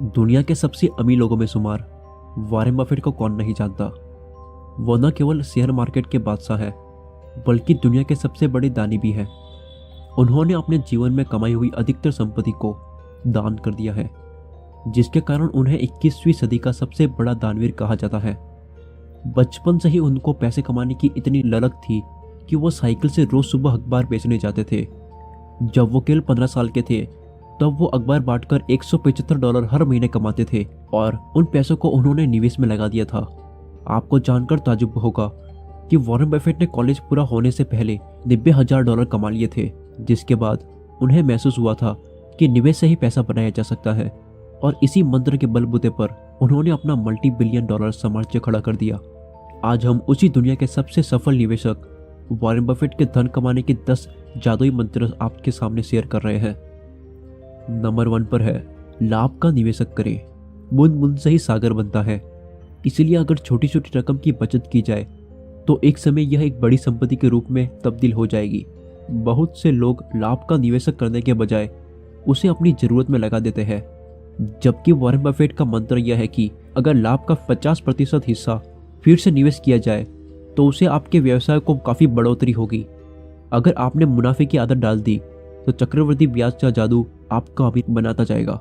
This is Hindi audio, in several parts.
दुनिया के सबसे अमीर लोगों में शुमार वॉरेन बफेट को कौन नहीं जानता। वो न केवल शेयर मार्केट के बादशाह है बल्कि दुनिया के सबसे बड़े दानी भी है। उन्होंने अपने जीवन में कमाई हुई अधिकतर संपत्ति को दान कर दिया है, जिसके कारण उन्हें 21वीं सदी का सबसे बड़ा दानवीर कहा जाता है। बचपन से ही उनको पैसे कमाने की इतनी ललक थी कि वो साइकिल से रोज सुबह अखबार बेचने जाते थे। जब वो केवल 15 साल के थे तब वो अखबार बांटकर $175 हर महीने कमाते थे और उन पैसों को उन्होंने निवेश में लगा दिया था। आपको जानकर ताज्जुब होगा कि वॉरेन बफेट ने कॉलेज पूरा होने से पहले $90,000 कमा लिए थे, जिसके बाद उन्हें महसूस हुआ था कि निवेश से ही पैसा बनाया जा सकता है और इसी मंत्र के बलबूते पर उन्होंने अपना $multi-billion साम्राज्य खड़ा कर दिया। आज हम उसी दुनिया के सबसे सफल निवेशक वॉरेन बफेट के धन कमाने के 10 जादुई मंत्र आपके सामने शेयर कर रहे हैं। नंबर 1 पर है, लाभ का निवेशक करें। बूंद बूंद से ही सागर बनता है, इसलिए अगर छोटी छोटी रकम की बचत की जाए तो एक समय यह एक बड़ी संपत्ति के रूप में तब्दील हो जाएगी। बहुत से लोग लाभ का निवेशक करने के बजाय उसे अपनी जरूरत में लगा देते हैं, जबकि वॉरेन बफेट का मंत्र यह है कि अगर लाभ का 50% हिस्सा फिर से निवेश किया जाए तो उसे आपके व्यवसाय को काफी बढ़ोतरी होगी। अगर आपने मुनाफे की आदत डाल दी तो चक्रवृद्धि ब्याज का जादू आपका अमीर बनाता जाएगा।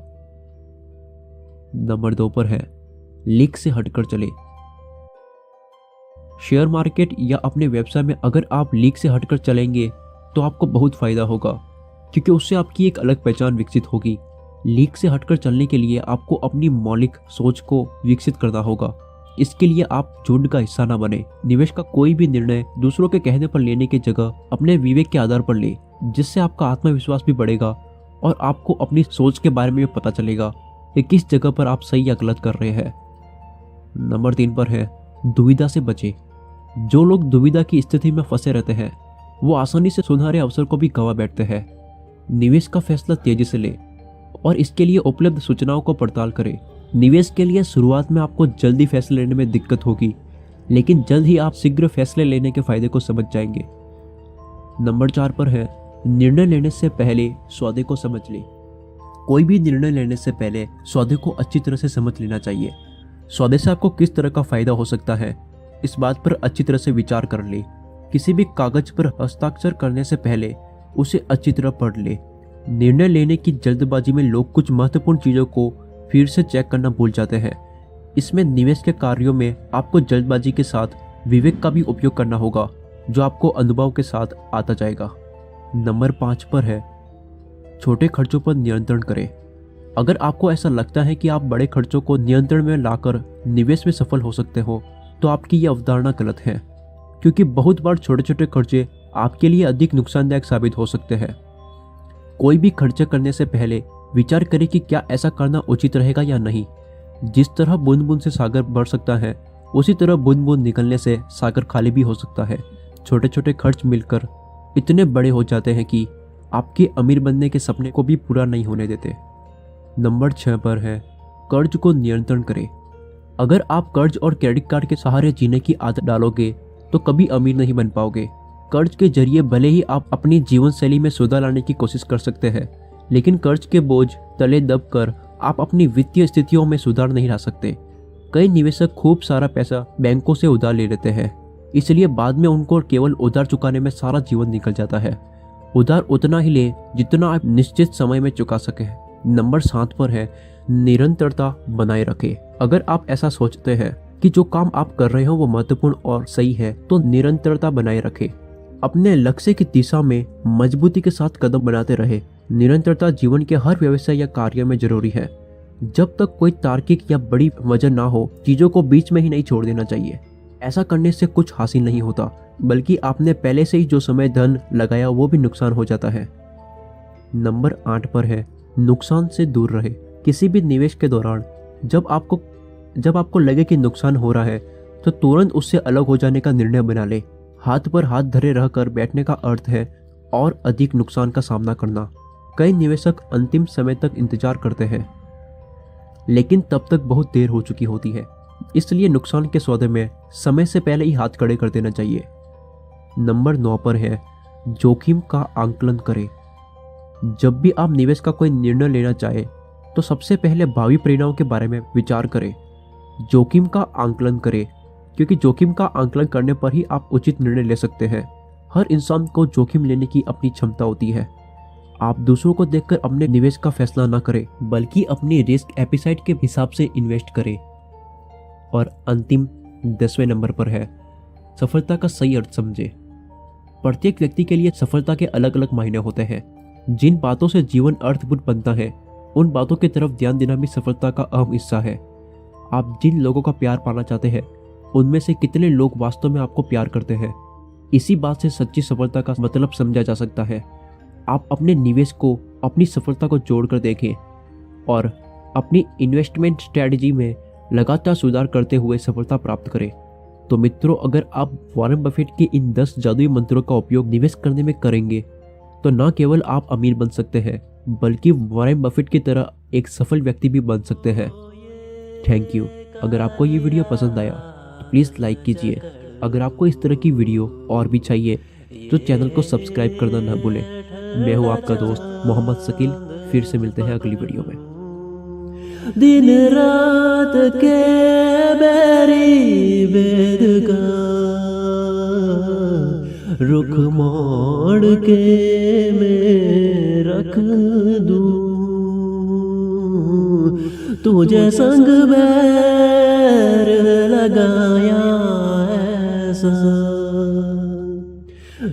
नंबर 2 पर है, लीक से हटकर चले। शेयर मार्केट या अपने व्यवसाय में अगर आप लीक से हटकर चलेंगे तो आपको बहुत फायदा होगा, क्योंकि उससे आपकी एक अलग पहचान विकसित होगी। लीक से हटकर चलने के लिए आपको अपनी मौलिक सोच को विकसित करना होगा। इसके लिए आप झुंड का हिस्सा न बने। निवेश का कोई भी निर्णय दूसरों के कहने पर लेने की जगह अपने विवेक के आधार पर ले, जिससे आपका आत्मविश्वास भी बढ़ेगा और आपको अपनी सोच के बारे में पता चलेगा कि किस जगह पर आप सही या गलत कर रहे हैं। नंबर 3 पर है, दुविधा से बचे। जो लोग दुविधा की स्थिति में फंसे रहते हैं वो आसानी से सुनहरे अवसर को भी गंवा बैठते हैं। निवेश का फैसला तेजी से ले और इसके लिए उपलब्ध सूचनाओं को पड़ताल करें। निवेश के लिए शुरुआत में आपको जल्दी फैसले लेने में दिक्कत होगी, लेकिन जल्द ही आप शीघ्र फैसले लेने के फायदे को समझ जाएंगे। नंबर 4 पर है, निर्णय लेने से पहले सौदे को समझ ले। कोई भी निर्णय लेने से पहले सौदे को अच्छी तरह से समझ लेना चाहिए। सौदे से आपको किस तरह का फायदा हो सकता है, इस बात पर अच्छी तरह से विचार कर ले। किसी भी कागज पर हस्ताक्षर करने से पहले उसे अच्छी तरह पढ़ ले। निर्णय लेने की जल्दबाजी में लोग कुछ महत्वपूर्ण चीजों को फिर से चेक करना भूल जाते हैं। इसमें निवेश के कार्यों में आपको जल्दबाजी के साथ विवेक का भी उपयोग करना होगा, जो आपको अनुभव के साथ आता जाएगा। नंबर 5 पर है, छोटे खर्चों पर नियंत्रण करें। अगर आपको ऐसा लगता है कि आप बड़े खर्चों को नियंत्रण में लाकर निवेश में सफल हो सकते हो तो आपकी यह अवधारणा गलत है, क्योंकि बहुत बार छोटे छोटे खर्चे आपके लिए अधिक नुकसानदायक साबित हो सकते हैं। कोई भी खर्चे करने से पहले विचार करें कि क्या ऐसा करना उचित रहेगा या नहीं। जिस तरह बूंद बूंद से सागर बढ़ सकता है, उसी तरह बूंद बूंद निकलने से सागर खाली भी हो सकता है। छोटे छोटे खर्च मिलकर इतने बड़े हो जाते हैं कि आपके अमीर बनने के सपने को भी पूरा नहीं होने देते। नंबर 6 पर है, कर्ज को नियंत्रण करें। अगर आप कर्ज और क्रेडिट कार्ड के सहारे जीने की आदत डालोगे तो कभी अमीर नहीं बन पाओगे। कर्ज के जरिए भले ही आप अपनी जीवन शैली में सुधार लाने की कोशिश कर सकते हैं, लेकिन कर्ज के बोझ तले दबकर आप अपनी वित्तीय स्थितियों में सुधार नहीं ला सकते। कई निवेशक खूब सारा पैसा बैंकों से उधार ले लेते हैं, इसलिए बाद में उनको केवल उधार चुकाने में सारा जीवन निकल जाता है। उधार उतना ही ले जितना आप निश्चित समय में चुका सके। नंबर 7 पर है, निरंतरता बनाए रखें। अगर आप ऐसा सोचते हैं कि जो काम आप कर रहे हो वो महत्वपूर्ण और सही है तो निरंतरता बनाए रखें। अपने लक्ष्य की दिशा में मजबूती के साथ कदम बनाते रहे। निरंतरता जीवन के हर व्यवसाय या कार्य में जरूरी है। जब तक कोई तार्किक या बड़ी वजह ना हो, चीजों को बीच में ही नहीं छोड़ देना चाहिए। ऐसा करने से कुछ हासिल नहीं होता, बल्कि आपने पहले से ही जो समय धन लगाया वो भी नुकसान हो जाता है। नंबर 8 पर है, नुकसान से दूर रहे। किसी भी निवेश के दौरान जब आपको लगे कि नुकसान हो रहा है तो तुरंत उससे अलग हो जाने का निर्णय बना ले। हाथ पर हाथ धरे रहकर बैठने का अर्थ है और अधिक नुकसान का सामना करना। कई निवेशक अंतिम समय तक इंतजार करते हैं, लेकिन तब तक बहुत देर हो चुकी होती है। इसलिए नुकसान के सौदे में समय से पहले ही हाथ खड़े कर देना चाहिए। नंबर 9 पर है, जोखिम का आंकलन करें। जब भी आप निवेश का कोई निर्णय लेना चाहे तो सबसे पहले भावी परिणामों के बारे में विचार करें। जोखिम का आंकलन करें, क्योंकि जोखिम का आंकलन करने पर ही आप उचित निर्णय ले सकते हैं। हर इंसान को जोखिम लेने की अपनी क्षमता होती है। आप दूसरों को देखकर अपने निवेश का फैसला न करें, बल्कि अपनी रिस्क एपिसाइड के हिसाब से इन्वेस्ट करें। और अंतिम 10वें नंबर पर है, सफलता का सही अर्थ समझे। प्रत्येक व्यक्ति के लिए सफलता के अलग अलग मायने होते हैं। जिन बातों से जीवन अर्थपूर्ण बनता है, उन बातों की तरफ ध्यान देना भी सफलता का अहम हिस्सा है। आप जिन लोगों का प्यार पाना चाहते हैं, उनमें से कितने लोग वास्तव में आपको प्यार करते हैं, इसी बात से सच्ची सफलता का मतलब समझा जा सकता है। आप अपने निवेश को अपनी सफलता को जोड़कर देखें और अपनी इन्वेस्टमेंट स्ट्रैटेजी में लगातार सुधार करते हुए सफलता प्राप्त करें। तो मित्रों, अगर आप वॉरेन बफेट के इन 10 जादुई मंत्रों का उपयोग निवेश करने में करेंगे, तो न केवल आप अमीर बन सकते हैं, बल्कि वॉरेन बफेट की तरह एक सफल व्यक्ति भी बन सकते हैं। Thank you. अगर आपको ये वीडियो पसंद आया तो प्लीज़ लाइक कीजिए। अगर आपको इस तरह की वीडियो और भी चाहिए तो चैनल को सब्सक्राइब करना न भूलें। मैं हूँ आपका दोस्त मोहम्मद शकील। फिर से मिलते हैं अगली वीडियो में। दिन रात के बैरी वेद का रुख मोड़ के मैं रख दूं, तुझे संग बैर लगाया ऐसा,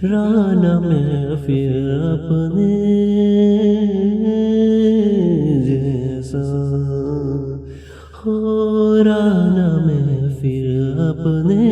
राना में फिर अपने जैसा, हो राना में फिर अपने